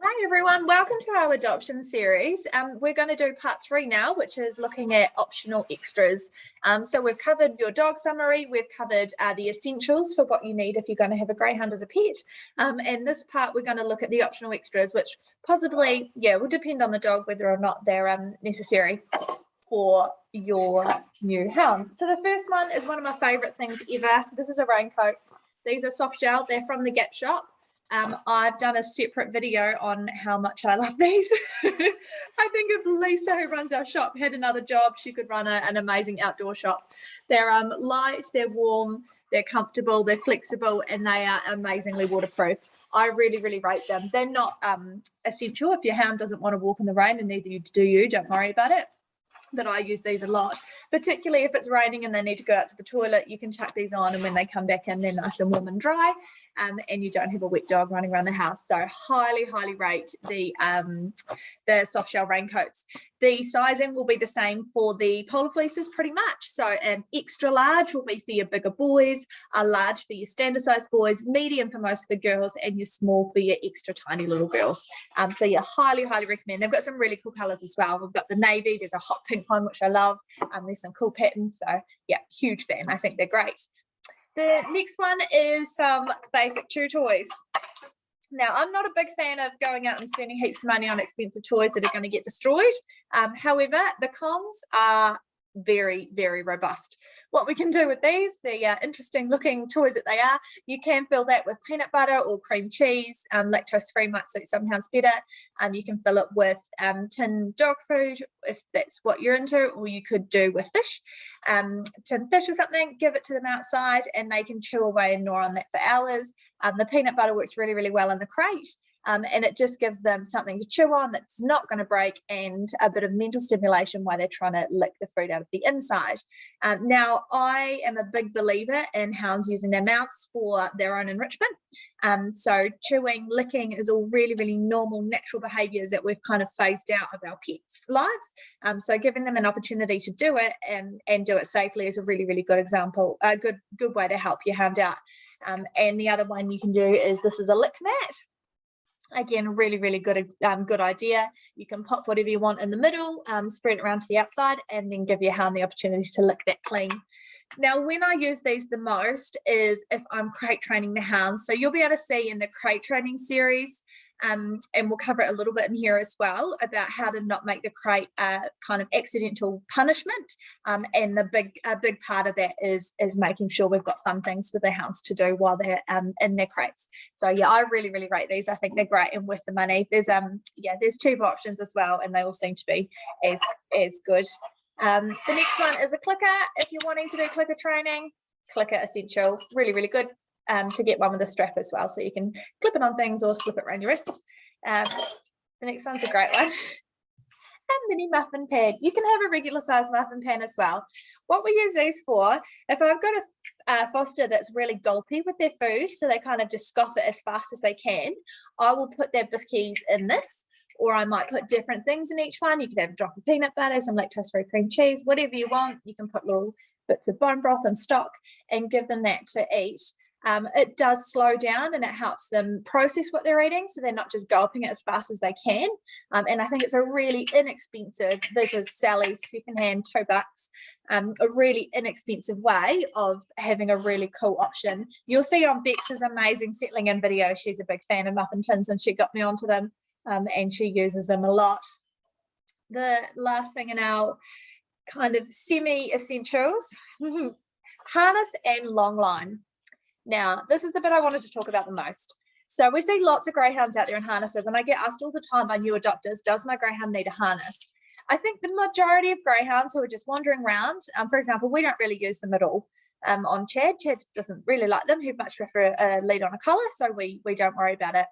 Hi everyone, welcome to our adoption series. We're going to do part 3 now, which is looking at optional extras. So we've covered your dog summary, we've covered the essentials for what you need if you're going to have a greyhound as a pet. And this part we're going to look at the optional extras, which possibly, will depend on the dog whether or not they're necessary for your new hound. So the first one is one of my favourite things ever. This is a raincoat. These are soft gel, they're from the Gap shop. I've done a separate video on how much I love these. I think if Lisa, who runs our shop, had another job, she could run an amazing outdoor shop. They're light, they're warm, they're comfortable, they're flexible, and they are amazingly waterproof. I really, really rate them. They're not essential if your hound doesn't want to walk in the rain, and neither do you, don't worry about it. But I use these a lot, particularly if it's raining and they need to go out to the toilet. You can chuck these on, and when they come back in, they're nice and warm and dry, and you don't have a wet dog running around the house. So highly rate the soft shell raincoats. The sizing will be the same for the polar fleeces pretty much. So an extra large will be for your bigger boys, a large for your standard size boys, medium for most of the girls, and your small for your extra tiny little girls. So yeah, highly recommend. They've got some really cool colors as well. We've got the navy, there's a hot pink one, which I love. There's some cool patterns. So yeah, huge fan. I think they're great. The next one is some basic chew toys. Now, I'm not a big fan of going out and spending heaps of money on expensive toys that are going to get destroyed. However, the cons are very robust. What we can do with these, the interesting looking toys that they are, you can fill that with peanut butter or cream cheese. Lactose free might suit some hounds better. You can fill it with tin dog food if that's what you're into, or you could do with fish, tin fish or something. Give it to them outside and they can chew away and gnaw on that for hours. The peanut butter works really well in the crate. And it just gives them something to chew on that's not going to break, and a bit of mental stimulation while they're trying to lick the food out of the inside. Now, I am a big believer in hounds using their mouths for their own enrichment. So chewing, licking is all really normal, natural behaviours that we've kind of phased out of our pets' lives. So giving them an opportunity to do it and do it safely is a really good example, a good way to help your hound out. And the other one you can do is, this is a lick mat. Again, really good idea. You can pop whatever you want in the middle, spread it around to the outside, and then give your hound the opportunity to lick that clean. Now, when I use these the most is if I'm crate training the hounds. So you'll be able to see in the crate training series, and we'll cover it a little bit in here as well, about how to not make the crate kind of accidental punishment. And a big part of that is making sure we've got fun things for the hounds to do while they're in their crates. So yeah, I really rate these. I think they're great and worth the money. There's tube options as well, and they all seem to be as good. The next one is a clicker. If you're wanting to do clicker training, clicker essential, really good. To get one with a strap as well, so you can clip it on things or slip it around your wrist. The next one's a great one. A mini muffin pan. You can have a regular size muffin pan as well. What we use these for, if I've got a foster that's really gulpy with their food, so they kind of just scoff it as fast as they can, I will put their biscuits in this, or I might put different things in each one. You could have a drop of peanut butter, some lactose-free cream cheese, whatever you want. You can put little bits of bone broth and stock and give them that to eat. It does slow down and it helps them process what they're eating, so they're not just gulping it as fast as they can. And I think it's a really inexpensive, this is Sally's secondhand, $2, a really inexpensive way of having a really cool option. You'll see on Bex's amazing settling in video, she's a big fan of muffin tins and she got me onto them, and she uses them a lot. The last thing in our kind of semi-essentials, harness and long line. Now, this is the bit I wanted to talk about the most. So we see lots of greyhounds out there in harnesses, and I get asked all the time by new adopters, does my greyhound need a harness? I think the majority of greyhounds who are just wandering around, for example, we don't really use them at all on Chad. Chad doesn't really like them. He'd much prefer a lead on a collar, so we don't worry about it.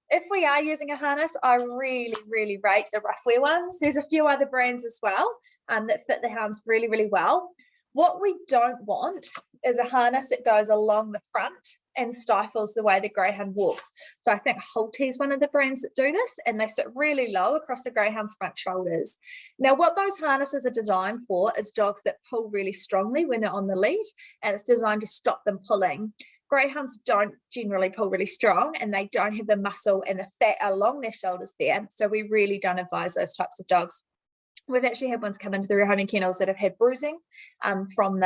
If we are using a harness, I really rate the rough wear ones. There's a few other brands as well that fit the hounds really well. What we don't want is a harness that goes along the front and stifles the way the greyhound walks. So I think Holty is one of the brands that do this, and they sit really low across the greyhound's front shoulders. Now, what those harnesses are designed for is dogs that pull really strongly when they're on the lead, and it's designed to stop them pulling. Greyhounds don't generally pull really strong, and they don't have the muscle and the fat along their shoulders there. So we really don't advise those types of dogs. We've actually had ones come into the rehoming kennels that have had bruising from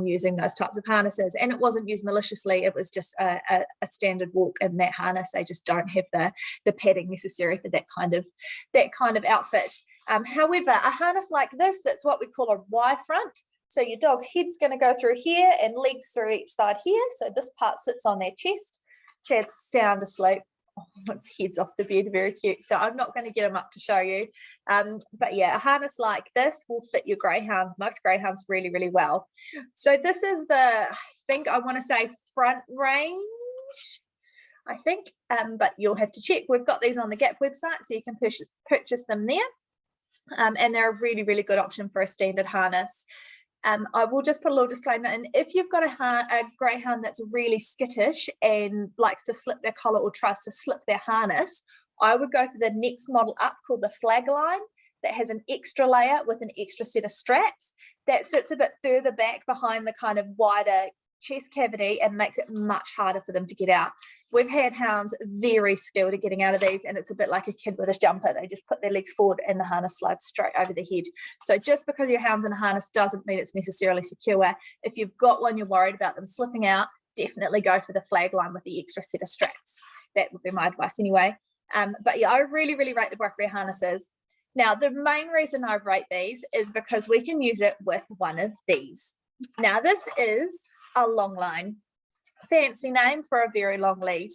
using those types of harnesses, and it wasn't used maliciously. It was just a standard walk in that harness. They just don't have the padding necessary for that kind of outfit. However, a harness like this, that's what we call a Y front. So your dog's head's going to go through here and legs through each side here. So this part sits on their chest. Chad's sound asleep. Oh, its head's off the bed, very cute. So I'm not going to get him up to show you. But yeah, a harness like this will fit your greyhound, most greyhounds, really, really well. So this is I think I want to say front range, I think, but you'll have to check. We've got these on the Gap website, so you can purchase them there. And they're a really, really good option for a standard harness. I will just put a little disclaimer in. If you've got a greyhound that's really skittish and likes to slip their collar or tries to slip their harness, I would go for the next model up called the flag line, that has an extra layer with an extra set of straps that sits a bit further back behind the kind of wider chest cavity and makes it much harder for them to get out. We've had hounds very skilled at getting out of these, and it's a bit like a kid with a jumper. They just put their legs forward and the harness slides straight over the head. So just because your hound's in a harness doesn't mean it's necessarily secure. If you've got one you're worried about them slipping out, definitely go for the flag line with the extra set of straps. That would be my advice anyway. But yeah, I really, really rate the Buffalo harnesses. Now, the main reason I rate these is because we can use it with one of these. Now, this is a long line. Fancy name for a very long lead.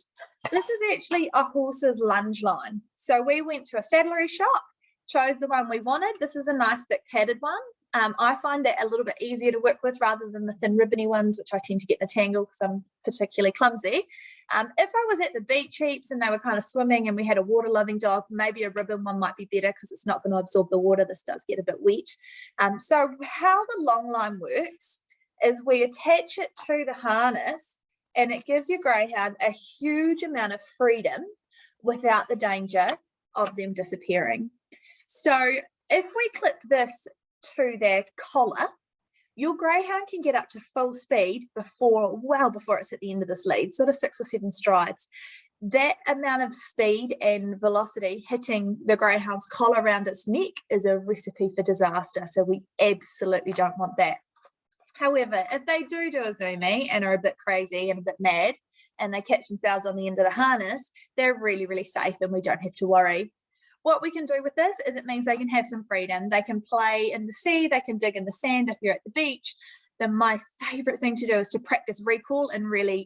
This is actually a horse's lunge line. So we went to a saddlery shop, chose the one we wanted. This is a nice thick padded one. I find that a little bit easier to work with rather than the thin ribbony ones, which I tend to get in a tangle because I'm particularly clumsy. If I was at the beach heaps and they were kind of swimming and we had a water loving dog, maybe a ribbon one might be better because it's not going to absorb the water. This does get a bit wet. So how the long line works is we attach it to the harness, and it gives your greyhound a huge amount of freedom without the danger of them disappearing. So if we clip this to their collar, your greyhound can get up to full speed well before it's at the end of this lead, sort of 6 or 7 strides. That amount of speed and velocity hitting the greyhound's collar around its neck is a recipe for disaster. So we absolutely don't want that. However, if they do a zoomie and are a bit crazy and a bit mad and they catch themselves on the end of the harness, they're really, really safe and we don't have to worry. What we can do with this is it means they can have some freedom. They can play in the sea, they can dig in the sand if you're at the beach. Then my favorite thing to do is to practice recall in really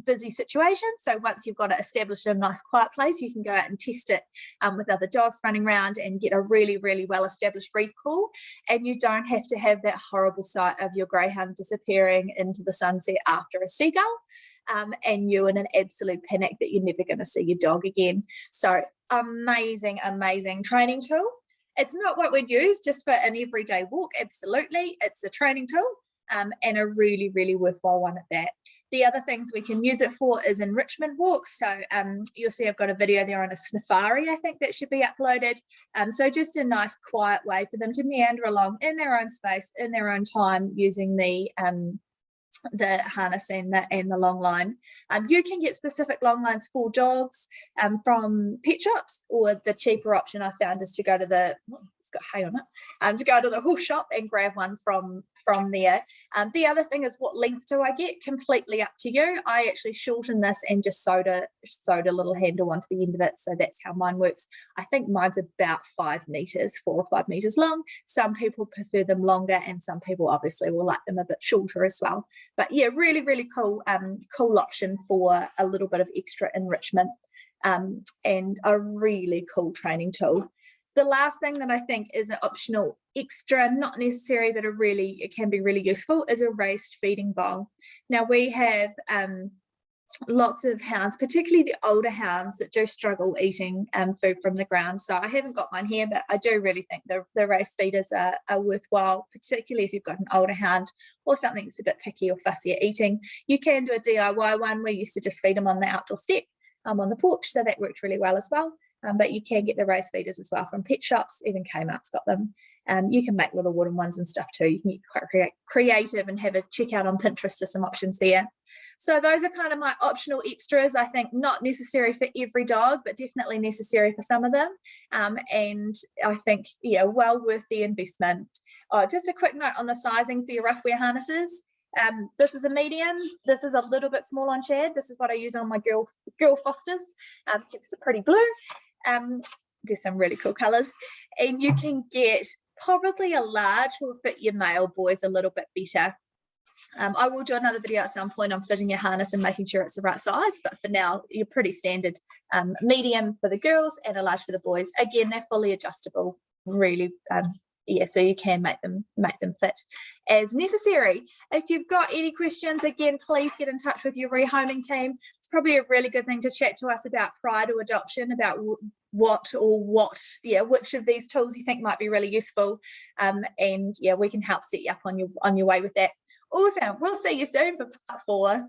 busy situations. So once you've got it established in a nice quiet place, you can go out and test it with other dogs running around and get a really, really well-established recall. And you don't have to have that horrible sight of your greyhound disappearing into the sunset after a seagull. And you in an absolute panic that you're never going to see your dog again. So amazing, amazing training tool. It's not what we'd use just for an everyday walk. Absolutely. It's a training tool. And a really, really worthwhile one at that. The other things we can use it for is enrichment walks. So you'll see I've got a video there on a safari, I think that should be uploaded. So just a nice quiet way for them to meander along in their own space, in their own time, using the harness and the long line. You can get specific long lines for dogs from pet shops, or the cheaper option I found is to go to it's got hay on it, to go to the horse shop and grab one from there. The other thing is, what length do I get? Completely up to you. I actually shortened this and just sewed a little handle onto the end of it, so that's how mine works. I think mine's about 5 meters, 4 or 5 meters long. Some people prefer them longer, and some people obviously will like them a bit shorter as well. But yeah, really, really cool option for a little bit of extra enrichment, and a really cool training tool. The last thing that I think is an optional extra, not necessary, but it can be really useful, is a raised feeding bowl. Now we have lots of hounds, particularly the older hounds, that do struggle eating food from the ground. So I haven't got mine here, but I do really think the raised feeders are worthwhile, particularly if you've got an older hound or something that's a bit picky or fussy at eating. You can do a DIY one. We used to just feed them on the outdoor step on the porch, so that worked really well as well. but you can get the raised feeders as well from pet shops. Even Kmart's got them. You can make little wooden ones and stuff too. You can get quite creative and have a check out on Pinterest for some options there. So those are kind of my optional extras. I think not necessary for every dog, but definitely necessary for some of them. And I think, yeah, well worth the investment. Just a quick note on the sizing for your rough wear harnesses. This is a medium. This is a little bit small on Chad. This is what I use on my girl Fosters. It's a pretty blue. There's some really cool colors, and you can get probably a large will fit your male boys a little bit better. I will do another video at some point on fitting your harness and making sure it's the right size, but for now you're pretty standard. Medium for the girls and a large for the boys. Again, they're fully adjustable, really. Yeah, so you can make them fit as necessary. If you've got any questions, again, please get in touch with your rehoming team. It's probably a really good thing to chat to us about prior to adoption, about which of these tools you think might be really useful, and yeah, we can help set you up on your way with that. Awesome. We'll see you soon for part 4.